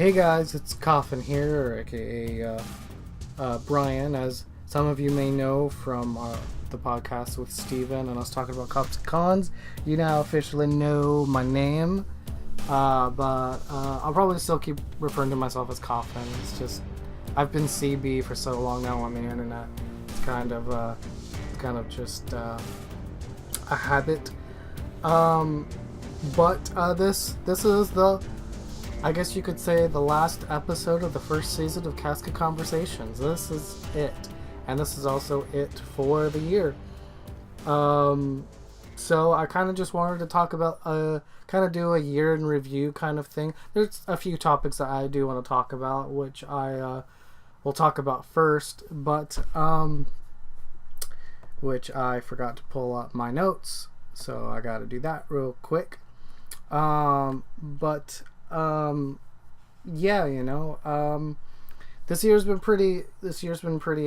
Hey guys, it's Coffin here, aka Brian, as some of you may know from the podcast with Steven and us talking about cops and cons. You now officially know my name, but I'll probably still keep referring to myself as Coffin. It's just, I've been CB for so long now on the internet. It's kind of just a habit. But this is the, I guess you could say, the last episode of the first season of Casket Conversations. This is it. And this is also it for the year. So I kind of just wanted to talk about, kind of do a year in review kind of thing. There's a few topics that I do want to talk about, which I will talk about first. But, which I forgot to pull up my notes. So I got to do that real quick. Yeah, this year's been pretty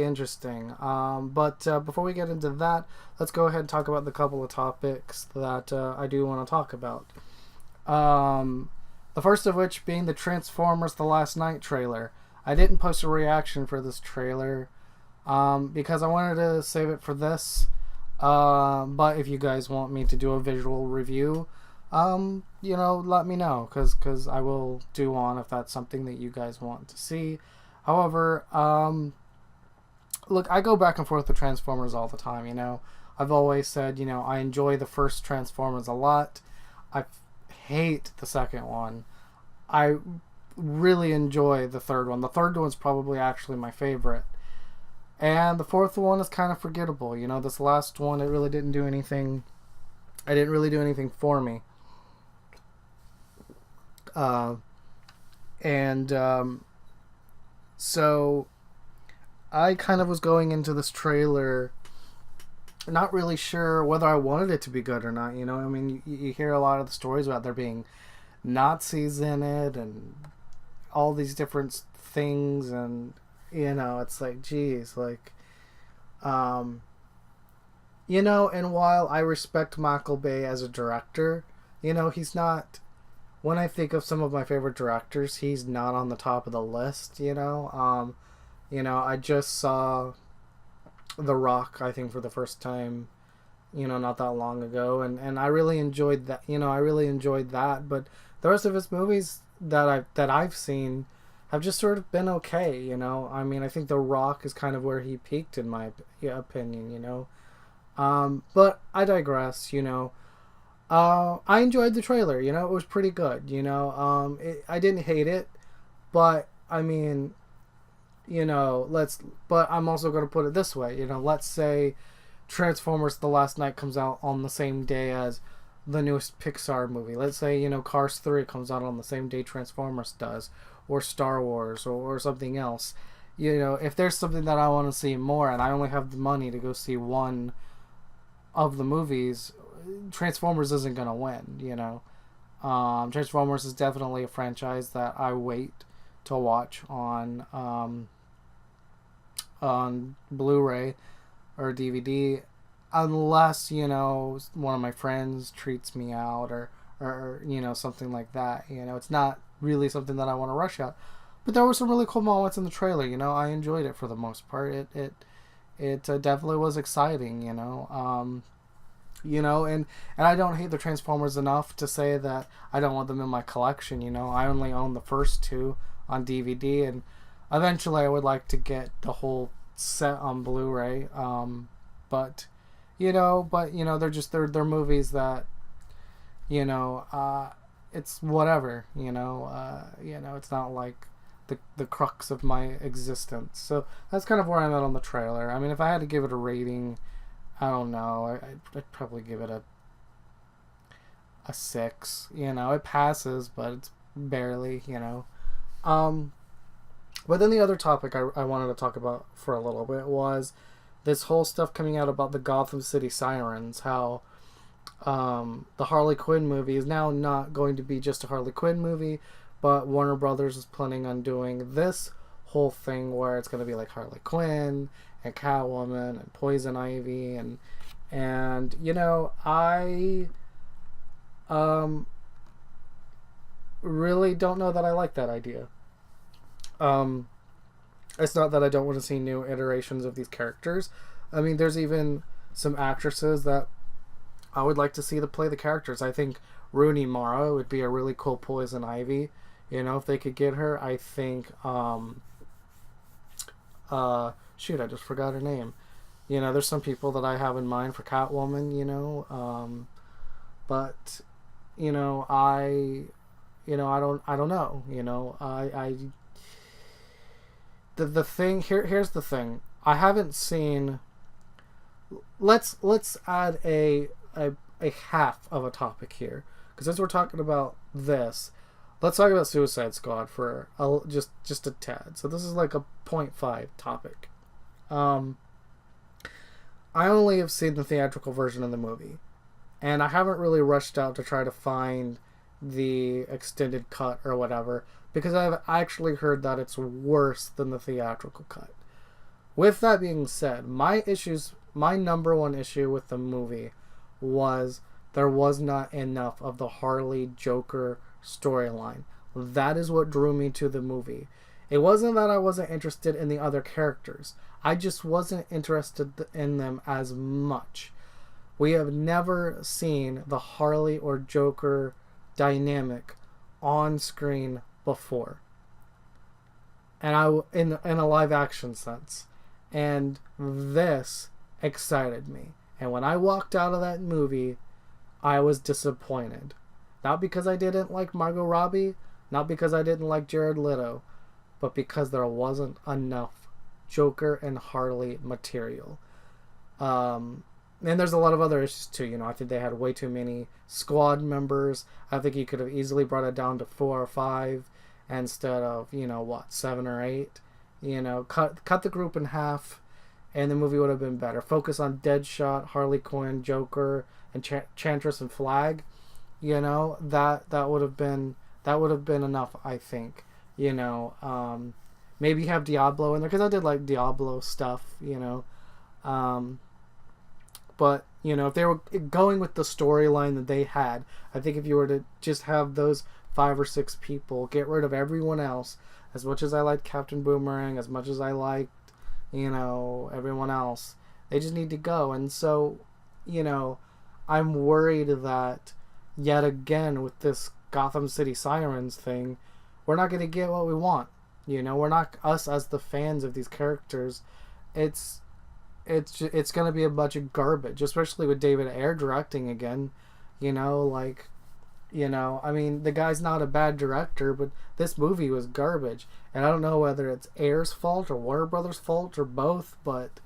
interesting. But before we get into that, let's go ahead and talk about the couple of topics that I do want to talk about. The first of which being the Transformers The Last Night trailer. I didn't post a reaction for this trailer because I wanted to save it for this. But if you guys want me to do a visual review, let me know, because I will do one if that's something that you guys want to see. However, look, I go back and forth with Transformers all the time, I've always said, I enjoy the first Transformers a lot. I hate the second one. I really enjoy the third one. The third one's probably actually my favorite. And the fourth one is kind of forgettable. This last one, it really didn't do anything. I didn't really do anything for me. So I kind of was going into this trailer not really sure whether I wanted it to be good or not. You hear a lot of the stories about there being Nazis in it and all these different things, and it's like, geez, like, and while I respect Michael Bay as a director, he's not, when I think of some of my favorite directors, he's not on the top of the list, I just saw The Rock, I think, for the first time, not that long ago, and I really enjoyed that, but the rest of his movies that I've seen have just sort of been okay, I think The Rock is kind of where he peaked, in my opinion, but I digress, I enjoyed the trailer, it was pretty good, I didn't hate it, but, but I'm also going to put it this way, let's say Transformers The Last Night comes out on the same day as the newest Pixar movie. Let's say, Cars 3 comes out on the same day Transformers does, or Star Wars, or something else. If there's something that I want to see more, and I only have the money to go see one of the movies, Transformers isn't going to win, Transformers is definitely a franchise that I wait to watch on Blu-ray or DVD, unless, one of my friends treats me out, or something like that. It's not really something that I want to rush out. But there were some really cool moments in the trailer, I enjoyed it for the most part. It definitely was exciting, and I don't hate the Transformers enough to say that I don't want them in my collection, I only own the first two on DVD, and eventually I would like to get the whole set on Blu-ray, but they're movies that, it's whatever, it's not like the crux of my existence. So that's kind of where I'm at on the trailer. If I had to give it a rating, I don't know, I'd probably give it a 6. It passes, but it's barely, But then the other topic I wanted to talk about for a little bit was this whole stuff coming out about the Gotham City Sirens, how the Harlequin movie is now not going to be just a Harlequin movie, but Warner Brothers is planning on doing this whole thing where it's going to be like Harley Quinn and Catwoman and Poison Ivy, and I really don't know that I like that idea. Um, it's not that I don't want to see new iterations of these characters. I mean, there's even some actresses that I would like to see to play the characters. I think Rooney Mara would be a really cool Poison Ivy. You know, if they could get her. I think, shoot, I just forgot her name. You know, there's some people that I have in mind for Catwoman, you know. But, you know, I don't know, you know. The thing, here's the thing. I haven't seen, let's add a half of a topic here, because as we're talking about this, let's talk about Suicide Squad for just a tad. So this is like a 0.5 topic. I only have seen the theatrical version of the movie, and I haven't really rushed out to try to find the extended cut or whatever, because I've actually heard that it's worse than the theatrical cut. With that being said, my number one issue with the movie was there was not enough of the Harley Joker storyline. That is what drew me to the movie. It wasn't that I wasn't interested in the other characters. I just wasn't interested in them as much. We have never seen the Harley or Joker dynamic on screen before, and in a live action sense, and this excited me. And when I walked out of that movie, I was disappointed. Not because I didn't like Margot Robbie, not because I didn't like Jared Leto, but because there wasn't enough Joker and Harley material. And there's a lot of other issues too. You know, I think they had way too many squad members. I think you could have easily brought it down to 4 or 5 instead of, 7 or 8. You know, cut the group in half, and the movie would have been better. Focus on Deadshot, Harley Quinn, Joker, and Chantress and Flag. You know, that would have been enough, I think. You know, maybe have Diablo in there, because I did like Diablo stuff. You know, but you know, if they were going with the storyline that they had, I think if you were to just have those 5 or 6 people, get rid of everyone else. As much as I liked Captain Boomerang, as much as I liked, everyone else, they just need to go. And so, I'm worried that yet again with this Gotham City Sirens thing, we're not going to get what we want. We're not, us as the fans of these characters, it's going to be a bunch of garbage, especially with David Ayer directing again. I mean, the guy's not a bad director, but this movie was garbage. And I don't know whether it's Ayer's fault or Warner Brothers' fault or both, but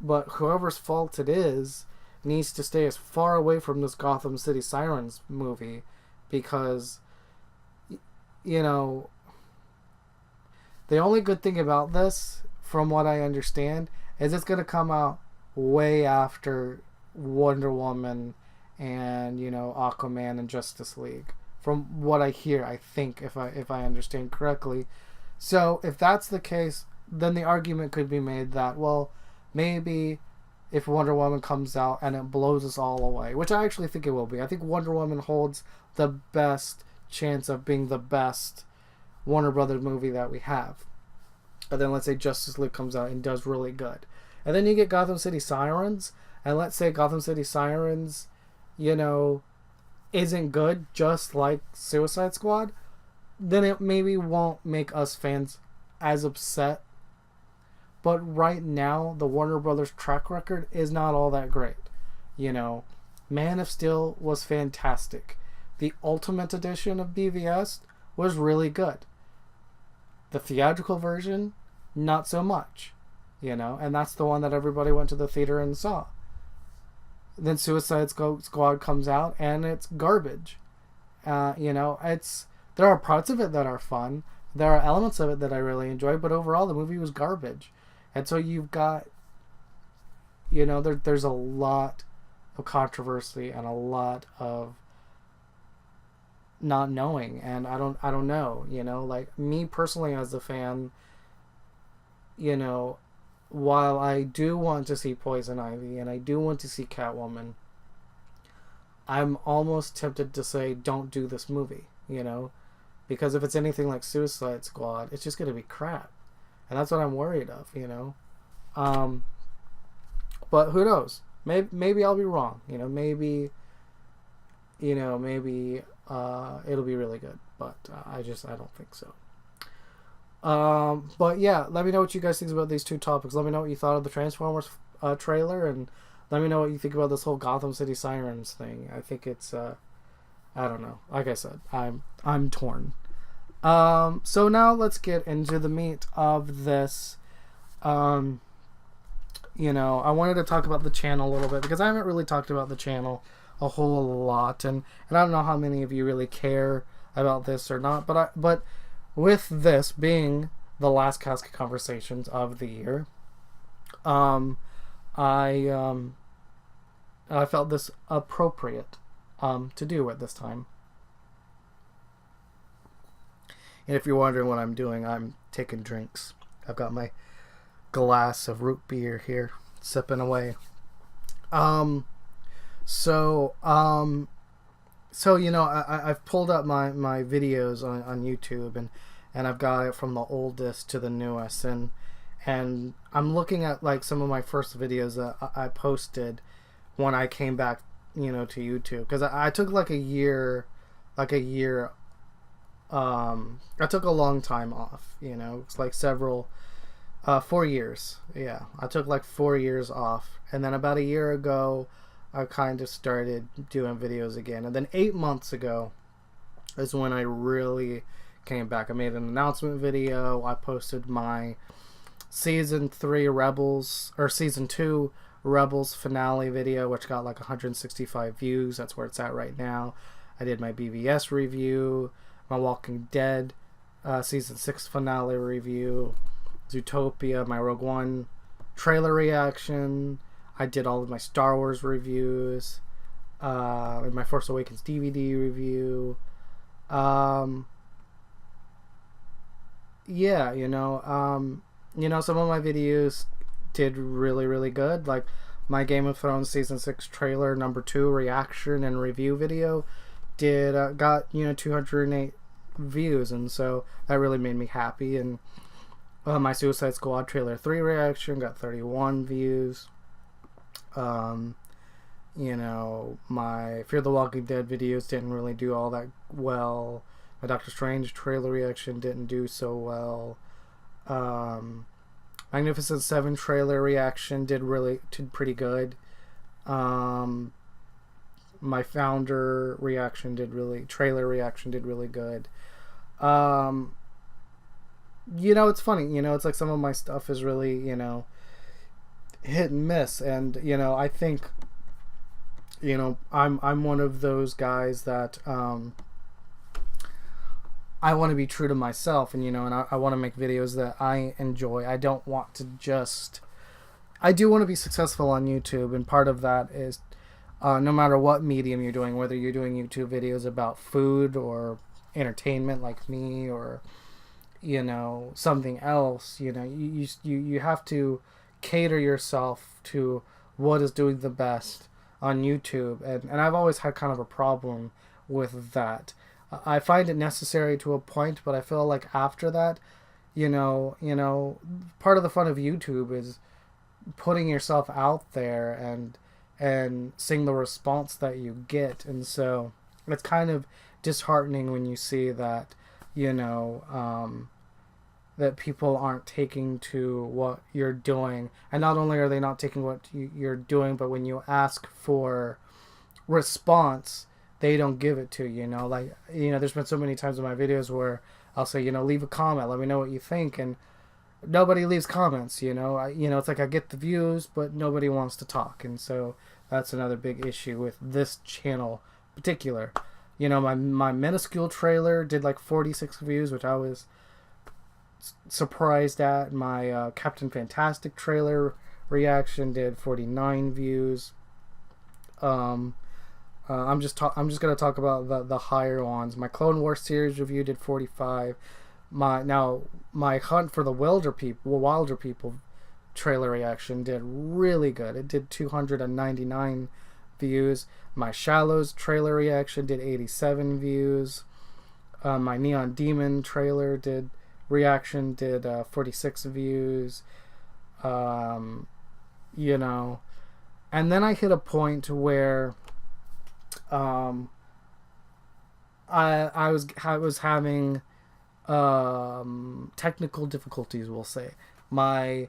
whoever's fault it is needs to stay as far away from this Gotham City Sirens movie, because, the only good thing about this, from what I understand, is it's going to come out way after Wonder Woman and Aquaman and Justice League, from what I hear. I think, if I understand correctly. So if that's the case, then the argument could be made that, well, maybe if Wonder Woman comes out and it blows us all away, which I actually think it will be. I think Wonder Woman holds the best chance of being the best Warner Brothers movie that we have. And then let's say Justice League comes out and does really good, and then you get Gotham City Sirens, and let's say Gotham City Sirens isn't good, just like Suicide Squad, then it maybe won't make us fans as upset. But right now, the Warner Brothers track record is not all that great. Man of Steel was fantastic. The Ultimate Edition of BVS was really good. The theatrical version, not so much. And that's the one that everybody went to the theater and saw. Then Suicide Squad comes out and it's garbage. There are parts of it that are fun. There are elements of it that I really enjoy, but overall the movie was garbage. And so you've got, there's a lot of controversy and a lot of not knowing, and I don't know. Like me personally as a fan, while I do want to see Poison Ivy and I do want to see Catwoman, I'm almost tempted to say don't do this movie, because if it's anything like Suicide Squad, it's just gonna be crap, and that's what I'm worried of, you know. But who knows? Maybe I'll be wrong. You know, maybe it'll be really good. But I don't think so. But yeah, let me know what you guys think about these two topics. Let me know what you thought of the Transformers trailer, and let me know what you think about this whole Gotham City Sirens thing. I think it's I don't know. Like I said, I'm torn. So now let's get into the meat of this. You know, I wanted to talk about the channel a little bit because I haven't really talked about the channel a whole lot, and I don't know how many of you really care about this or not. But with this being the last Casket Conversations of the year, I felt this appropriate to do at this time. And if you're wondering what I'm doing, I'm taking drinks. I've got my glass of root beer here, sipping away. So you know, I've pulled up my videos on YouTube, and I've got it from the oldest to the newest, and I'm looking at like some of my first videos that I posted when I came back, you know, to YouTube, because I took like a year. I took a long time off, you know. It's like 4 years. Yeah, I took like 4 years off, and then about a year ago I kind of started doing videos again, and then 8 months ago is when I really came back. I made an announcement video. I posted my season 2 Rebels finale video, which got like 165 views. That's where it's at right now. I did my BVS review, my Walking Dead season 6 finale review, Zootopia, my Rogue One trailer reaction. I did all of my Star Wars reviews, my Force Awakens DVD review. Yeah, you know, some of my videos did really, really good. Like my Game of Thrones season 6 trailer number 2 reaction and review video got 208 views, and so that really made me happy. And my Suicide Squad trailer 3 reaction got 31 views. You know, my Fear the Walking Dead videos didn't really do all that well. My Doctor Strange trailer reaction didn't do so well. Magnificent 7 trailer reaction did pretty good. My Founder trailer reaction did really good. You know, it's funny, you know, it's like some of my stuff is really, you know, hit and miss, and you know, I think, you know, I'm one of those guys that I want to be true to myself, and you know, and I want to make videos that I enjoy. I don't want to I do want to be successful on YouTube, and part of that is no matter what medium you're doing, whether you're doing YouTube videos about food or entertainment like me, or you know, something else, you know, you have to cater yourself to what is doing the best on YouTube, and I've always had kind of a problem with that. I find it necessary to a point, but I feel like after that, you know, part of the fun of YouTube is putting yourself out there and seeing the response that you get, and so it's kind of disheartening when you see that, you know, that people aren't taking to what you're doing, and not only are they not taking what you're doing, but when you ask for response, they don't give it to you. You know, like, you know, there's been so many times in my videos where I'll say, you know, leave a comment, let me know what you think, and nobody leaves comments. You know, it's like I get the views, but nobody wants to talk, and so that's another big issue with this channel in particular. You know, my minuscule trailer did like 46 views, which I was surprised at. My Captain Fantastic trailer reaction did 49 views. I'm just gonna talk about the higher ones. My Clone Wars series review did 45. My Hunt for the Wilder People trailer reaction did really good. It did 299 views. My Shallows trailer reaction did 87 views. My Neon Demon trailer reaction did 46 views. You know, and then I hit a point where I was having technical difficulties, we'll say. My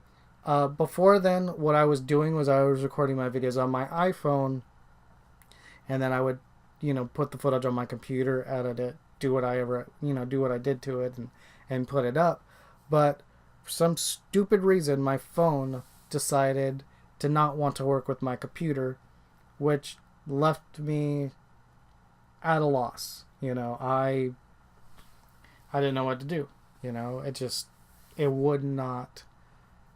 before then, what I was doing was I was recording my videos on my iPhone, and then I would, put the footage on my computer, edit it, do what I did to it, and put it up. But for some stupid reason, my phone decided to not want to work with my computer, which left me at a loss. I didn't know what to do. It would not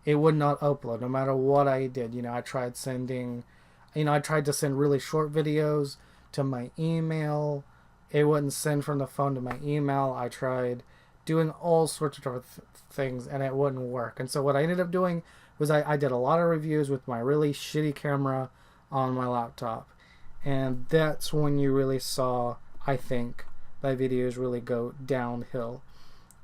upload no matter what I did. I tried to send really short videos to my email. It wouldn't send from the phone to my email. I tried doing all sorts of things, and it wouldn't work. And so what I ended up doing was I did a lot of reviews with my really shitty camera on my laptop. And that's when you really saw, I think, my videos really go downhill.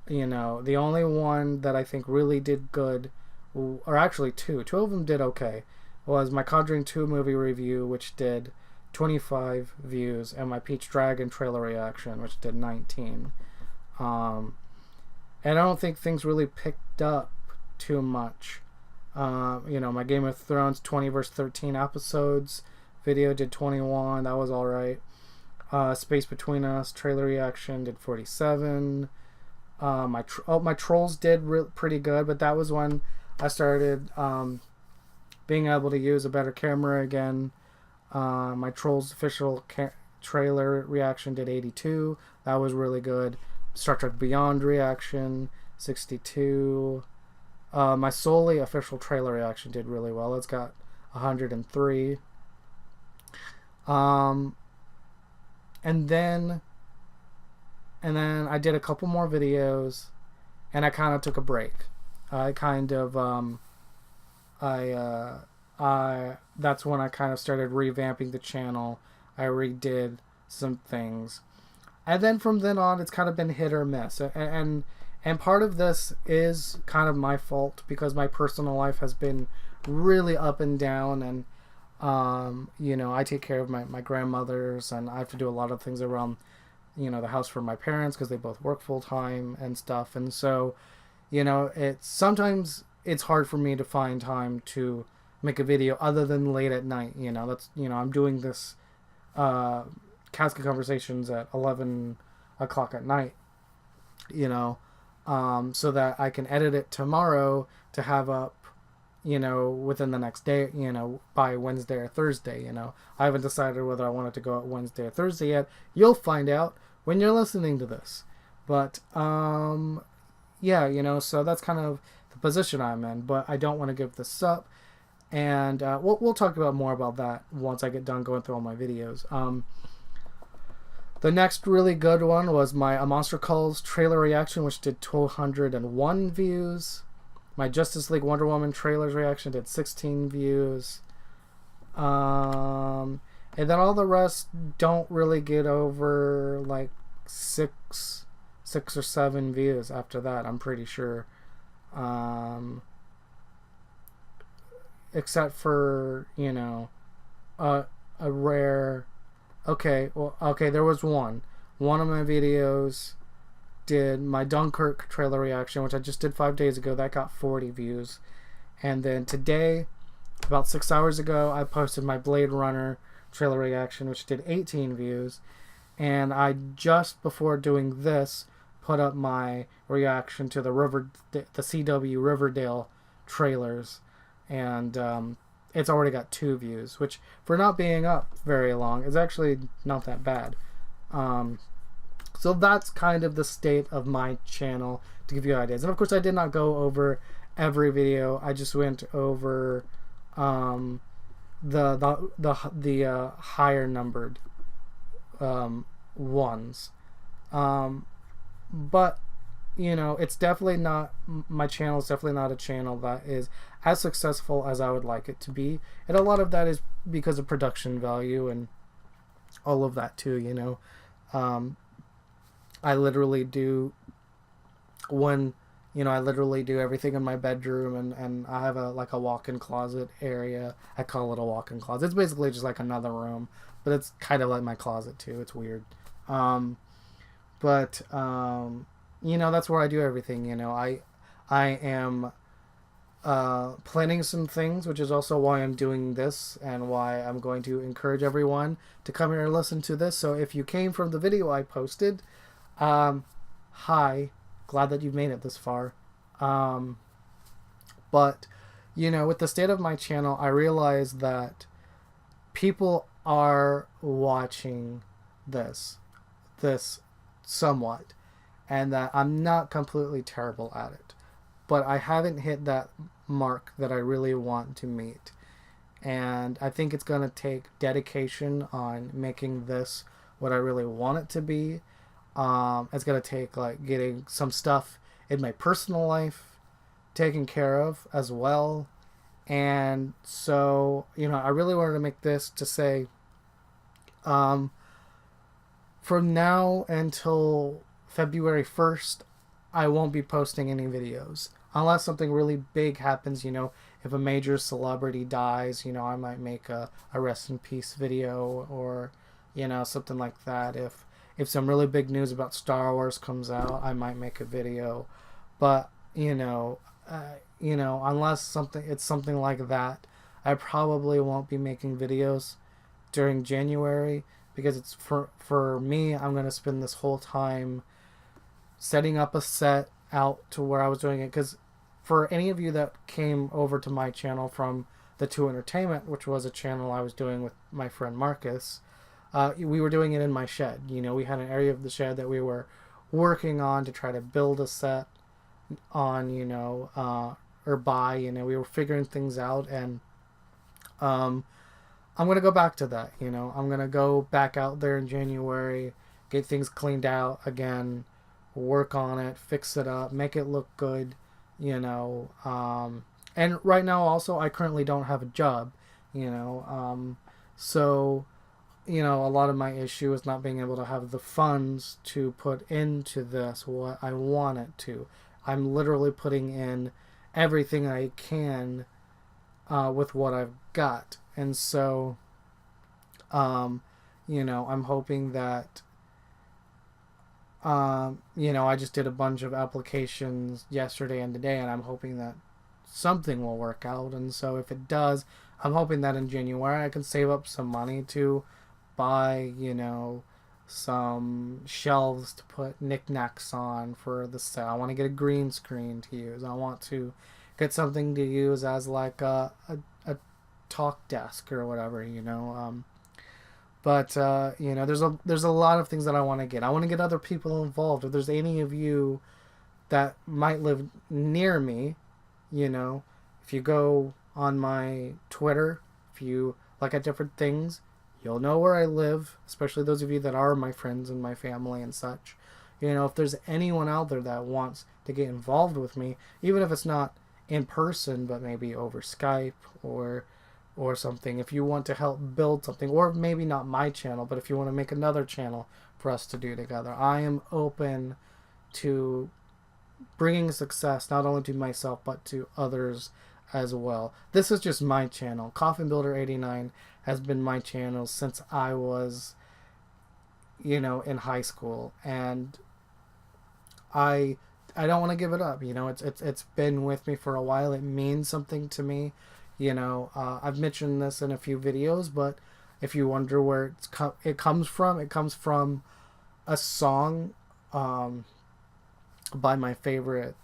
The only one that I think really did good, or actually two of them did okay, was my Conjuring 2 movie review, which did 25 views, and my Peach Dragon trailer reaction, which did 19. And I don't think things really picked up too much. My Game of Thrones 20 vs 13 episodes video did 21. That was alright. Space Between Us trailer reaction did 47. My Trolls did pretty good, but that was when I started being able to use a better camera again. My Trolls official trailer reaction did 82. That was really good. Star Trek Beyond reaction 62. My Solely official trailer reaction did really well. It's got 103. And then I did a couple more videos, and I kind of took a break. That's when I kind of started revamping the channel. I redid some things. And then from then on, it's kind of been hit or miss. And part of this is kind of my fault, because my personal life has been really up and down. And, I take care of my grandmothers, and I have to do a lot of things around, the house for my parents, because they both work full time and stuff. And so, sometimes it's hard for me to find time to make a video other than late at night. I'm doing this Casket Conversations at 11 o'clock at night, so that I can edit it tomorrow to have up, within the next day, by Wednesday or Thursday. I haven't decided whether I want it to go out Wednesday or Thursday yet. You'll find out when you're listening to this. But, yeah, so that's kind of the position I'm in, but I don't want to give this up. And we'll talk more about that once I get done going through all my videos. The next really good one was my A Monster Calls trailer reaction, which did 201 views. My Justice League Wonder Woman trailers reaction did 16 views. And then all the rest don't really get over like six or seven views after that, I'm pretty sure. Except for, a rare... Okay, there was one. One of my videos did my Dunkirk trailer reaction, which I just did 5 days ago. That got 40 views. And then today, about 6 hours ago, I posted my Blade Runner trailer reaction, which did 18 views. And I, just before doing this, put up my reaction to the CW Riverdale trailers. And it's already got 2 views, which for not being up very long is actually not that bad. So that's kind of the state of my channel, to give you ideas. And of course, I did not go over every video. I just went over the higher numbered ones. But it's definitely not, my channel is definitely not a channel that is as successful as I would like it to be. And a lot of that is because of production value and all of that too, I literally do when, I literally do everything in my bedroom, and I have a walk-in closet area. I call it a walk-in closet. It's basically just like another room, but it's kind of like my closet too. It's weird. Um, but that's where I do everything. I am planning some things, which is also why I'm doing this and why I'm going to encourage everyone to come here and listen to this. So if you came from the video I posted, hi, glad that you've made it this far. But with the state of my channel, I realize that people are watching this somewhat, and that I'm not completely terrible at it, but I haven't hit that mark that I really want to meet. And I think it's going to take dedication on making this what I really want it to be. It's going to take getting some stuff in my personal life taken care of as well. And so, I really wanted to make this to say, from now until February 1st, I won't be posting any videos. Unless something really big happens, if a major celebrity dies, I might make a rest in peace video, or, something like that. If some really big news about Star Wars comes out, I might make a video. But, unless it's something like that, I probably won't be making videos during January, because it's for me, I'm going to spend this whole time setting up a set out to where I was doing it. Because for any of you that came over to my channel from the 2 Entertainment, which was a channel I was doing with my friend Marcus, we were doing it in my shed. We had an area of the shed that we were working on to try to build a set on, or buy. We were figuring things out, and I'm going to go back to that. I'm going to go back out there in January, get things cleaned out again, work on it, fix it up, make it look good, and right now also I currently don't have a job, so, a lot of my issue is not being able to have the funds to put into this what I want it to. I'm literally putting in everything I can with what I've got. And so, I'm hoping that, I just did a bunch of applications yesterday and today, and I'm hoping that something will work out. And so if it does, I'm hoping that in January I can save up some money to buy, some shelves to put knickknacks on for the set. I want to get a green screen to use. I want to get something to use as like a talk desk or whatever, But there's a lot of things that I want to get. I want to get other people involved. If there's any of you that might live near me, if you go on my Twitter, if you look at different things, you'll know where I live, especially those of you that are my friends and my family and such. If there's anyone out there that wants to get involved with me, even if it's not in person, but maybe over Skype or something, if you want to help build something, or maybe not my channel, but if you want to make another channel for us to do together, I am open to bringing success not only to myself but to others as well. This is just my channel. Coffin Builder 89 has been my channel since I was in high school, and I don't want to give it up. It's been with me for a while. It means something to me. I've mentioned this in a few videos, but if you wonder where it comes from a song by my favorite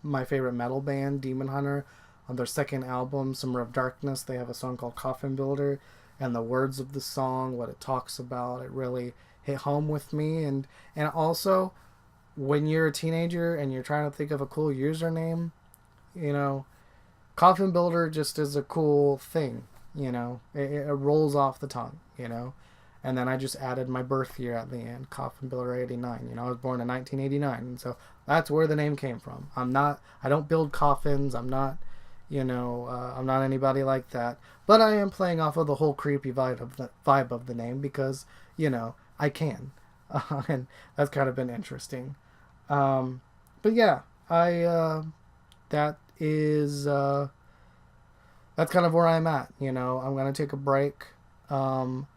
metal band, Demon Hunter. On their second album, Summer of Darkness, they have a song called Coffin Builder, and the words of the song, what it talks about, it really hit home with me. And also, when you're a teenager and you're trying to think of a cool username, Coffin Builder just is a cool thing, it rolls off the tongue, and then I just added my birth year at the end, Coffin Builder 89, I was born in 1989, and so that's where the name came from. I don't build coffins, I'm not anybody like that, but I am playing off of the whole creepy vibe of the name, because, I can. And that's kind of been interesting. But yeah, that is that's kind of where I'm at. I'm gonna take a break. Um,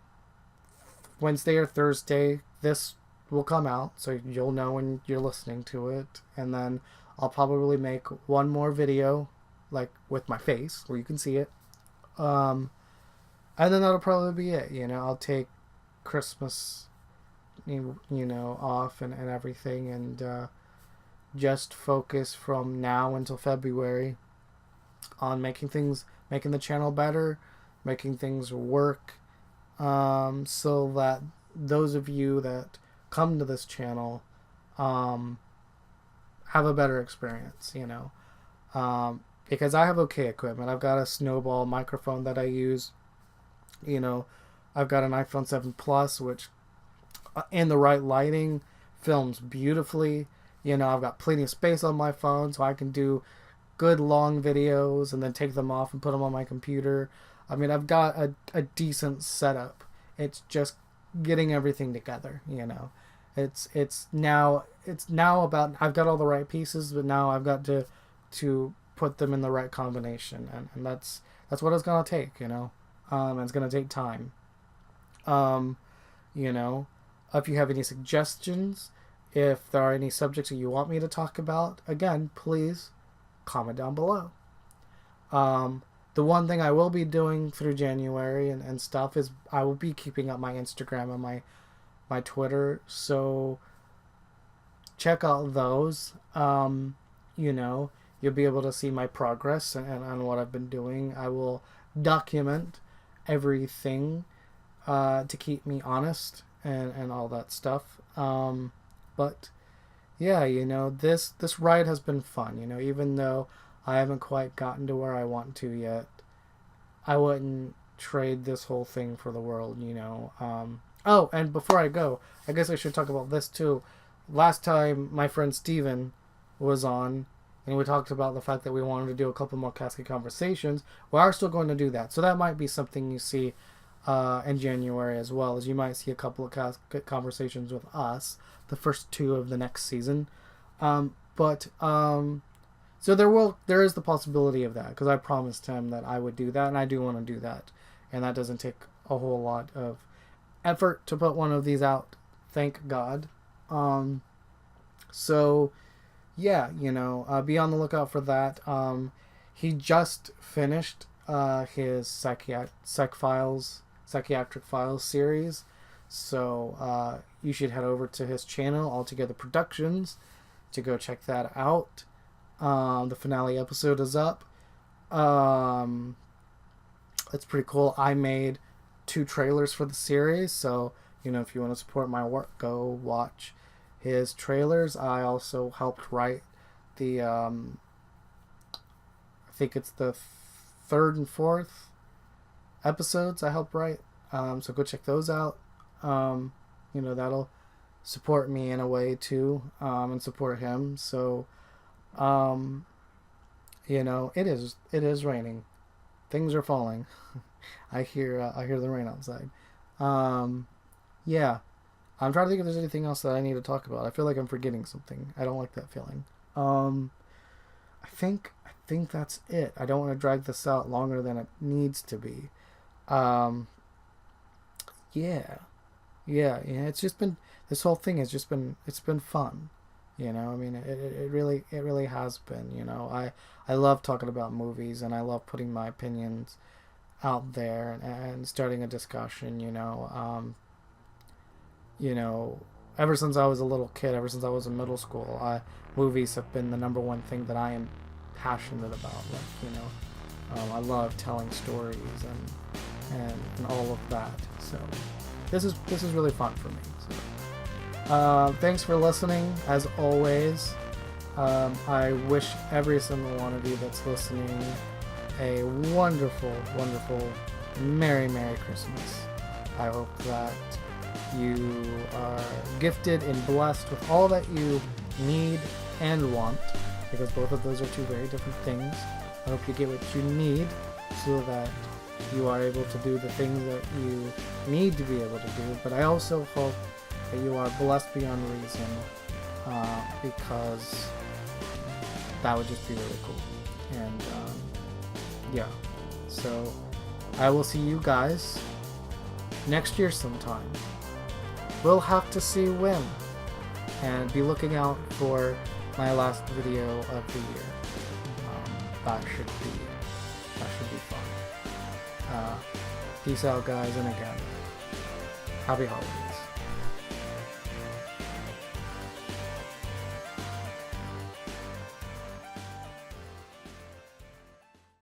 Wednesday or Thursday, this will come out, so you'll know when you're listening to it, and then I'll probably make one more video, like with my face, where you can see it. And then that'll probably be it. I'll take Christmas, off and everything, and just focus from now until February on making the channel better, making things work, so that those of you that come to this channel have a better experience, because I have okay equipment. I've got a Snowball microphone that I use. I've got an iPhone 7 Plus, which in the right lighting films beautifully. I've got plenty of space on my phone, so I can do good long videos and then take them off and put them on my computer. I mean, I've got a decent setup. It's just getting everything together. It's now about, I've got all the right pieces, but now I've got to put them in the right combination, and that's what it's gonna take. It's gonna take time. If you have any suggestions, if there are any subjects that you want me to talk about, again, please comment down below. The one thing I will be doing through January and stuff is I will be keeping up my Instagram and my Twitter, so check out those. You'll be able to see my progress and what I've been doing. I will document everything to keep me honest and all that stuff. But yeah, this ride has been fun. Even though I haven't quite gotten to where I want to yet, I wouldn't trade this whole thing for the world. Oh, and before I go, I guess I should talk about this too. Last time my friend Steven was on, and we talked about the fact that we wanted to do a couple more Casket conversations. We are still going to do that, so that might be something you see in January, as well as you might see a couple of Casket conversations with us, the first 2 of the next season. So there is the possibility of that, because I promised him that I would do that, and I do want to do that, and that doesn't take a whole lot of effort to put one of these out, thank God. So yeah, be on the lookout for that. He just finished his psychiatric files series, so you should head over to his channel, Altogether Productions, to go check that out. The finale episode is up. It's pretty cool. I made 2 trailers for the series, so if you want to support my work, go watch his trailers. I also helped write the I think it's the 3rd and 4th episodes I helped write, so go check those out. That'll support me in a way too, and support him. So it is raining, things are falling. I hear the rain outside. Yeah, I'm trying to think if there's anything else that I need to talk about. I feel like I'm forgetting something. I don't like that feeling. I think that's it. I don't want to drag this out longer than it needs to be. Yeah. It's just been, this whole thing has just been, it's been fun. I mean, it really has been. I love talking about movies, and I love putting my opinions out there and starting a discussion. Ever since I was a little kid, ever since I was in middle school, movies have been the number one thing that I am passionate about. I love telling stories and all of that. So this is really fun for me. So, thanks for listening, as always. I wish every single one of you that's listening a wonderful, wonderful, Merry Christmas. I hope that you are gifted and blessed with all that you need and want, because both of those are 2 very different things. I hope you get what you need so that you are able to do the things that you need to be able to do, but I also hope that you are blessed beyond reason, because that would just be really cool. And yeah, so I will see you guys next year sometime. We'll have to see when, and be looking out for my last video of the year. That should be fun. Peace out, guys, and again, happy holidays.